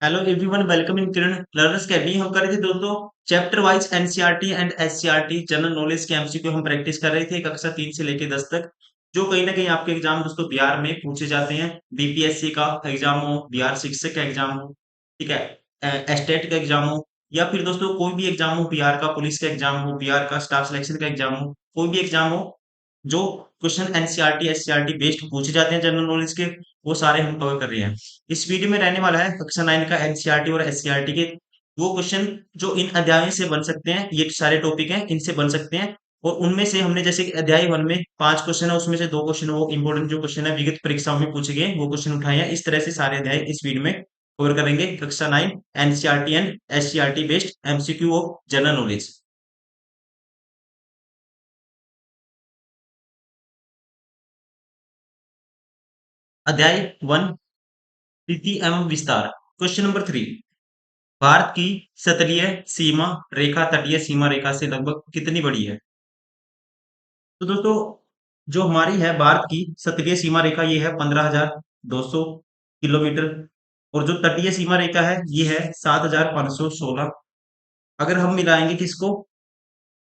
Hello everyone, welcome in Kiran learners academy. हम कर रहे थे दोस्तों chapter wise NCERT and SCERT general knowledge के एमसीक्यू हम प्रैक्टिस कर रहे थे कक्षा 3 से लेके 10 तक, जो कहीं ना कहीं आपके एग्जाम दोस्तों बिहार में पूछे जाते हैं। बीपीएससी का एग्जाम हो, बिहार शिक्षक का एग्जाम हो, ठीक है, एस्टेट का एग्जाम हो, या फिर दोस्तों कोई भी एग्जाम हो, बिहार का पुलिस का एग्जाम हो, बिहार का स्टाफ सिलेक्शन का एग्जाम हो, कोई भी एग्जाम हो जो क्वेश्चन एनसीईआरटी एससीईआरटी बेस्ड पूछे जाते हैं जनरल नॉलेज के, वो सारे हम कवर कर रहे हैं। इस वीडियो में रहने वाला है कक्षा 9 का एनसीईआरटी और एससीईआरटी के वो क्वेश्चन जो इन अध्यायों से बन सकते हैं। ये सारे टॉपिक हैं, इनसे बन सकते हैं। और उनमें से हमने जैसे कि अध्याय 1 में 5 क्वेश्चन है, उसमें से 2 क्वेश्चन वो इंपॉर्टेंट जो क्वेश्चन है विगत परीक्षाओं में पूछे गए वो क्वेश्चन उठाए हैं। इस तरह से सारे अध्याय इस वीडियो में कवर करेंगे। कक्षा 9 NCERT and SCERT based MCQ of general knowledge. अध्याय 1, स्थिति एवं विस्तार। क्वेश्चन नंबर 3, भारत की सतलीय सीमा रेखा तटीय सीमा रेखा से लगभग कितनी बड़ी है? तो दोस्तों, जो हमारी है भारत की सतलीय सीमा रेखा, ये है 15,200 किलोमीटर। और जो तटीय सीमा रेखा है ये है 7,516। अगर हम मिलाएंगे किसको,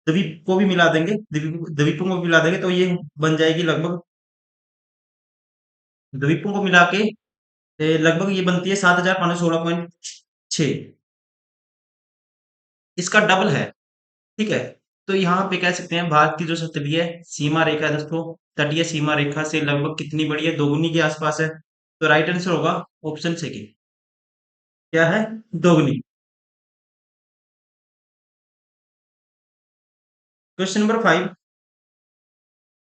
द्वीप को भी मिला देंगे, द्वीपों को भी मिला देंगे, तो ये बन जाएगी लगभग, द्वीपों को मिला के लगभग ये बनती है 7,516.6। इसका डबल है, ठीक है। तो यहाँ पे कह सकते हैं भारत की जो तटीय सीमा रेखा है दोस्तों, तटीय सीमा रेखा से लगभग कितनी बड़ी है? दोगुनी के आसपास है। तो राइट आंसर होगा ऑप्शन सेकंड, क्या है? दोगुनी। क्वेश्चन नंबर 5,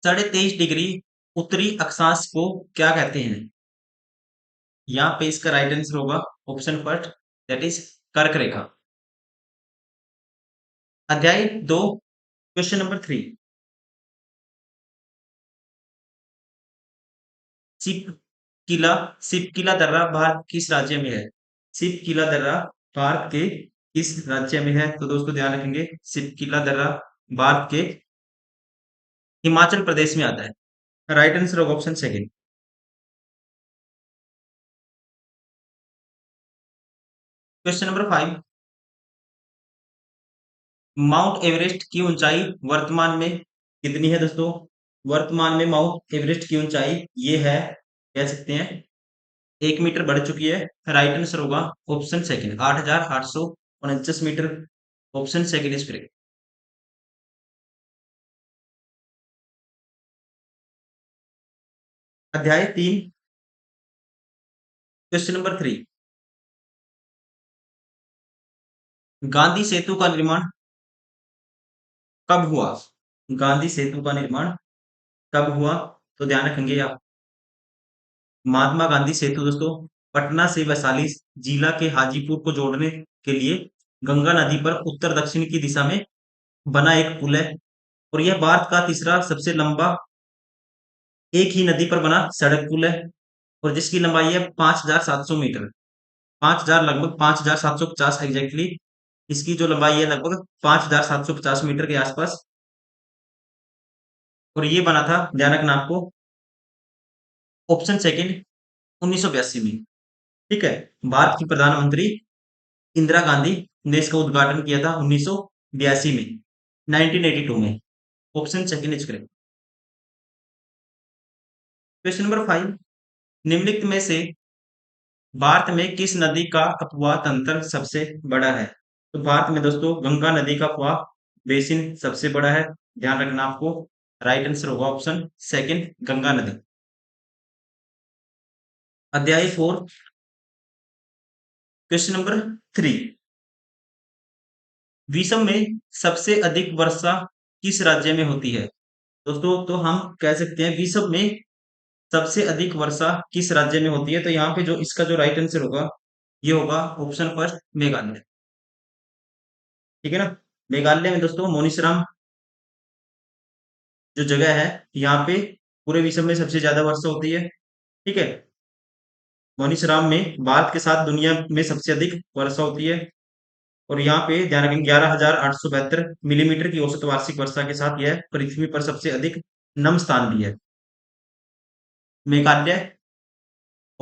23.5 डिग्री उत्तरी अक्षांश को क्या कहते हैं? यहाँ पे इसका राइट आंसर होगा ऑप्शन फर्स्ट, दैट इज कर्क रेखा। अध्याय 2, क्वेश्चन नंबर 3, सिप किला सिपकिला दर्रा भारत किस राज्य में है? सिपकिला दर्रा भारत के किस राज्य में है? तो दोस्तों ध्यान रखेंगे, सिपकिला दर्रा भारत के हिमाचल प्रदेश में आता है। राइट आंसर होगा option second. Question number 5, mount Everest की ऊंचाई वर्तमान में कितनी है दोस्तों? वर्तमान में माउंट एवरेस्ट की ऊंचाई ये है, कह सकते हैं 1 मीटर बढ़ चुकी है। राइट आंसर होगा option second, 8,849 metre. Option second is correct. अध्याय 3, क्वेश्चन नंबर 3, गांधी सेतु का निर्माण कब हुआ? गांधी सेतु का निर्माण कब हुआ? तो ध्यान रखेंगे आप, महात्मा गांधी सेतु दोस्तों पटना से वैशाली जिला के हाजीपुर को जोड़ने के लिए गंगा नदी पर उत्तर दक्षिण की दिशा में बना एक पुल है। और यह भारत का तीसरा सबसे लंबा एक ही नदी पर बना सड़क पुल है। और जिसकी लंबाई है 5,700 मीटर, 5,000, लगभग 5,750 एग्जैक्टली। इसकी जो लंबाई है लगभग 5,750 मीटर के आसपास। और ये बना था, ध्यान रखना आपको, ऑप्शन सेकंड, 1982 में। ठीक है। भारत की प्रधानमंत्री इंदिरा गांधी ने इसका उद्घाटन किया था 1982 में, 1982 में। Option second is correct. Question number 5, निम्नलिखित में से भारत में किस नदी का अपवाह तंत्र सबसे बड़ा है? तो भारत में दोस्तों गंगा नदी का अपवाह बेसिन सबसे बड़ा है। ध्यान रखना आपको, राइट आंसर होगा ऑप्शन सेकंड, गंगा नदी। अध्याय 4, क्वेश्चन नंबर 3, विश्व में सबसे अधिक वर्षा किस राज्य में होती है? दोस्तों तो हम कह सकते हैं विश्व में सबसे अधिक वर्षा किस राज्य में होती है? तो यहाँ पे जो इसका जो राइट आंसर होगा ये होगा ऑप्शन फर्स्ट, मेघालय। ठीक है ना। मेघालय में दोस्तों मोनिसराम जो जगह है, यहाँ पे पूरे विश्व में सबसे ज्यादा वर्षा होती है। ठीक है। मोनिसराम में भारत के साथ दुनिया में सबसे अधिक वर्षा होती है। और यहाँ पे ध्यान रखें 11,872 मिलीमीटर की औसत वार्षिक वर्षा के साथ यह पृथ्वी पर सबसे अधिक नम स्थान भी है, मेघालय।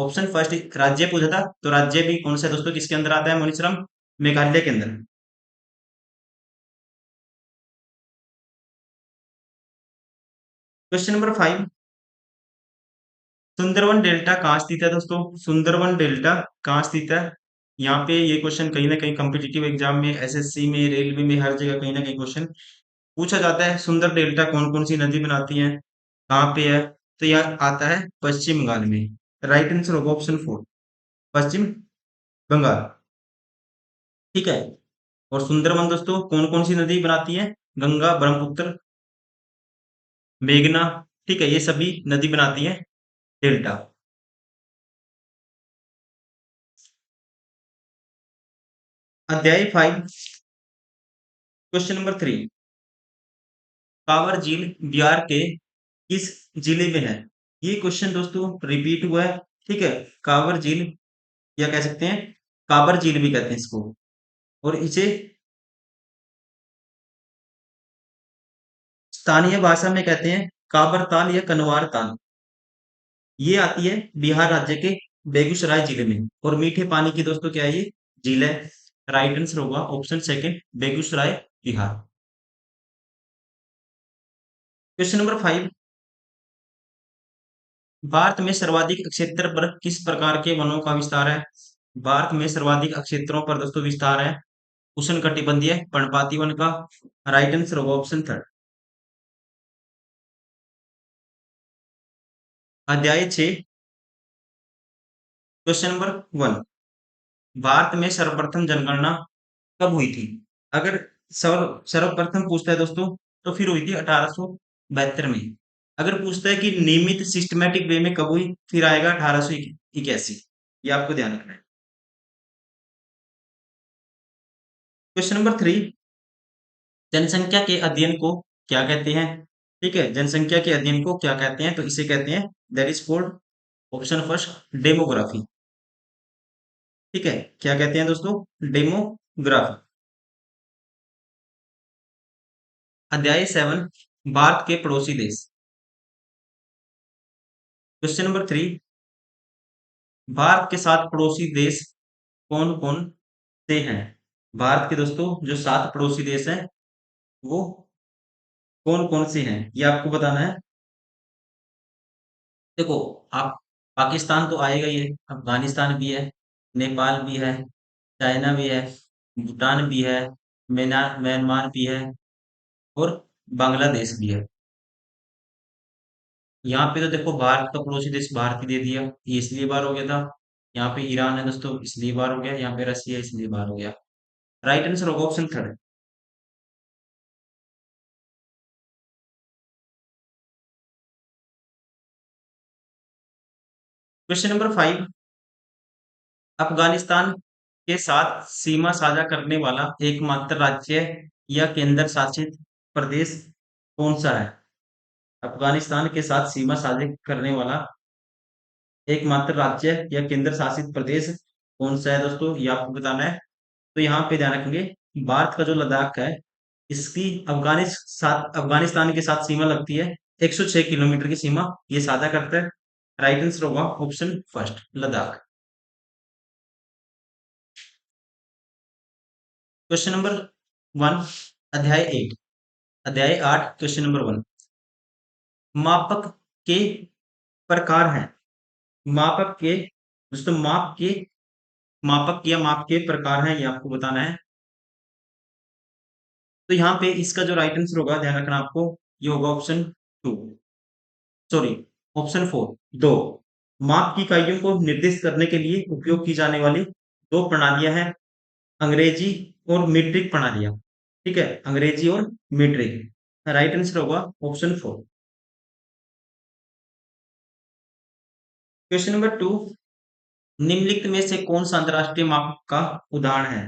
ऑप्शन फर्स्ट राज्य पूछा था, तो राज्य भी कौन सा है दोस्तों, किसके अंदर आता है मणिपुरम, मेघालय के अंदर। क्वेश्चन नंबर 5, सुंदरवन डेल्टा कहाँ स्थित है दोस्तों, सुंदरवन डेल्टा कहाँ स्थित है। यहाँ पे ये क्वेश्चन कहीं ना कहीं कॉम्पिटिटिव एग्जाम में, एसएससी में, रेलवे में, हर जगह कहीं ना कहीं क्वेश्चन पूछा जाता है। सुंदर डेल्टा कौन कौन सी नदी बनाती है, कहाँ पे है, तो यह आता है पश्चिम बंगाल में। राइट आंसर होगा ऑप्शन 4, पश्चिम बंगाल। ठीक है। और सुंदरवन दोस्तों कौन कौन सी नदी बनाती है, गंगा, ब्रह्मपुत्र, मेघना, ठीक है, ये सभी नदी बनाती है डेल्टा। अध्याय 5, क्वेश्चन नंबर 3, कांवर झील बिहार के किस जिले में है। ये क्वेश्चन दोस्तों रिपीट हुआ है। ठीक है, कांवर झील या कह सकते हैं काबर झील भी कहते हैं इसको, और इसे स्थानीय भाषा में कहते हैं काबर ताल या कनवार ताल। ये आती है बिहार राज्य के बेगूसराय जिले में, और मीठे पानी की दोस्तों क्या है, ये झील है। राइट आंसर होगा option second, Begusarai, Bihar. Question number 5, Bharat में सर्वाधिक क्षेत्र पर किस प्रकार के वनों का विस्तार है। भारत में सर्वाधिक क्षेत्रों पर दोस्तों विस्तार है उष्णकटिबंधीय पर्णपाती वन का। राइट आंसर होगा ऑप्शन थर्ड। अध्याय 6, क्वेश्चन नंबर 1, भारत में सर्वप्रथम जनगणना कब हुई थी। अगर सर्वप्रथम पूछता है दोस्तों, तो फिर हुई थी 1872 में। अगर पूछता है कि नियमित सिस्टमैटिक वे में कब हुई, फिर आएगा 1881। ये आपको ध्यान रखना है। क्वेश्चन नंबर 3, जनसंख्या के अध्ययन को क्या कहते हैं। ठीक है, जनसंख्या के अध्ययन को क्या कहते हैं, तो इसे कहते हैं that is called option first demography. ठीक है, क्या कहते हैं दोस्तों, डेमोग्राफी। अध्याय 7, भारत के पड़ोसी देश। क्वेश्चन नंबर 3, भारत के 7 पड़ोसी देश कौन कौन से हैं। भारत के दोस्तों जो 7 पड़ोसी देश हैं, वो कौन कौन से हैं, ये आपको बताना है। देखो, आप पाकिस्तान तो आएगा ही है, अफगानिस्तान भी है, नेपाल भी है, चाइना भी है, भूटान भी है, म्यांमार भी है, और बांग्लादेश भी है। यहाँ पे तो देखो भारत का पड़ोसी देश भारत ही दे दिया, ये इसलिए बार हो गया था। यहाँ पे ईरान है दोस्तों, इसलिए बार हो गया। यहाँ पे रसिया, इसलिए बार हो गया। राइट आंसर होगा option third. Question number 5, Afghanistan के साथ सीमा साझा करने वाला एकमात्र राज्य या केंद्र शासित प्रदेश कौन सा है। अफगानिस्तान के साथ सीमा साझा करने वाला एकमात्र राज्य या केंद्र शासित प्रदेश कौन सा है दोस्तों, ये आपको बताना है। तो यहाँ पे ध्यान रखेंगे, भारत का जो लद्दाख है, इसकी अफगानिस्तान के साथ सीमा लगती है 106 किलोमीटर की सीमा ये साझा करता है। राइट आंसर होगा option first, Ladakh. Question number 1, अध्याय 8, अध्याय 8, क्वेश्चन नंबर 1, मापक के प्रकार हैं। मापक के दोस्तों मापक या माप के प्रकार हैं, ये आपको बताना है। तो यहाँ पे इसका जो राइट आंसर होगा, ध्यान रखना आपको, ये होगा ऑप्शन 2, सॉरी ऑप्शन 4, दो। माप की इकाइयों को निर्दिष्ट करने के लिए उपयोग की जाने वाली दो प्रणालियां हैं, अंग्रेजी और मीट्रिक प्रणालियां। ठीक है, अंग्रेजी और मीट्रिक। राइट आंसर होगा ऑप्शन 4। क्वेश्चन नंबर 2, निम्नलिखित में से कौन सा अंतरराष्ट्रीय मापक का उदाहरण है।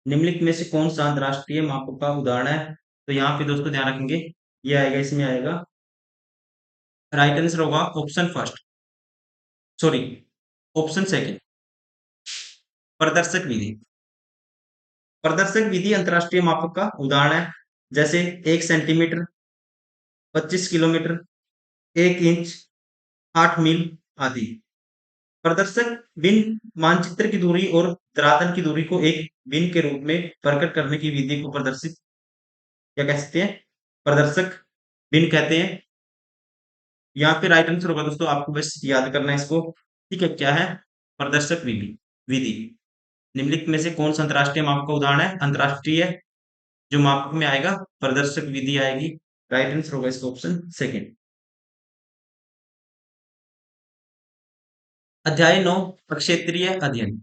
निम्नलिखित में से कौन सा अंतरराष्ट्रीय मापक का उदाहरण है, तो यहाँ पे दोस्तों ध्यान रखेंगे, ये आएगा, इसमें आएगा। राइट आंसर होगा option first, sorry option second, प्रदर्शक विधि। प्रदर्शक विधि अंतरराष्ट्रीय मापक का उदाहरण है, जैसे 1 सेंटीमीटर, 25 किलोमीटर, 1 इंच, 8 मील आदि। प्रदर्शक बिन मानचित्र की दूरी और धरातल की दूरी को एक बिन के रूप में प्रकट करने की विधि को प्रदर्शित क्या कह सकते हैं? प्रदर्शक बिन कहते हैं। यहाँ पे राइट आंसर होगा दोस्तों, आपको बस याद करना है इसको। ठीक है, क्या है? प्रदर्शक विधि विधि निम्नलिखित में से कौन सा अंतरराष्ट्रीय माप का उदाहरण है? अंतरराष्ट्रीय जो माप में आएगा प्रदर्शक विधि आएगी। राइट आंसर होगा इसका ऑप्शन सेकंड। अध्याय 9 क्षेत्रीय अध्ययन।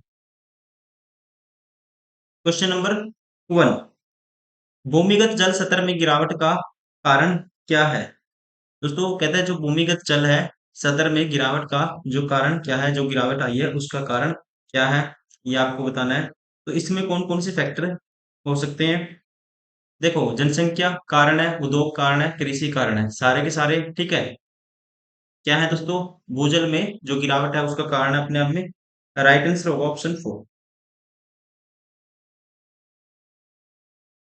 क्वेश्चन नंबर 1, भूमिगत जल स्तर में गिरावट का कारण क्या है? दोस्तों कहता है जो भूमिगत जल है सतर में गिरावट का जो कारण क्या है, जो गिरावट आई है उसका कारण क्या है, ये आपको बताना है। तो इसमें कौन कौन से फैक्टर हो सकते हैं? देखो, जनसंख्या कारण है, उद्योग कारण है, कृषि कारण है, सारे के सारे। ठीक है, क्या है दोस्तों? भूजल में जो गिरावट है उसका कारण है अपने आप में। राइट आंसर होगा ऑप्शन 4।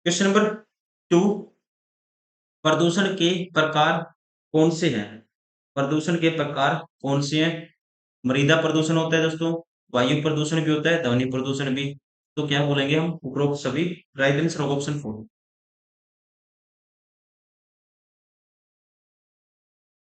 क्वेश्चन नंबर 2, प्रदूषण के प्रकार कौन से हैं? प्रदूषण के प्रकार कौन से हैं? मृदा प्रदूषण होता है दोस्तों, वायु प्रदूषण भी होता है, ध्वनि प्रदूषण भी। तो क्या बोलेंगे हम? उपरोक्त सभी। राइट आंसर होगा ऑप्शन 4।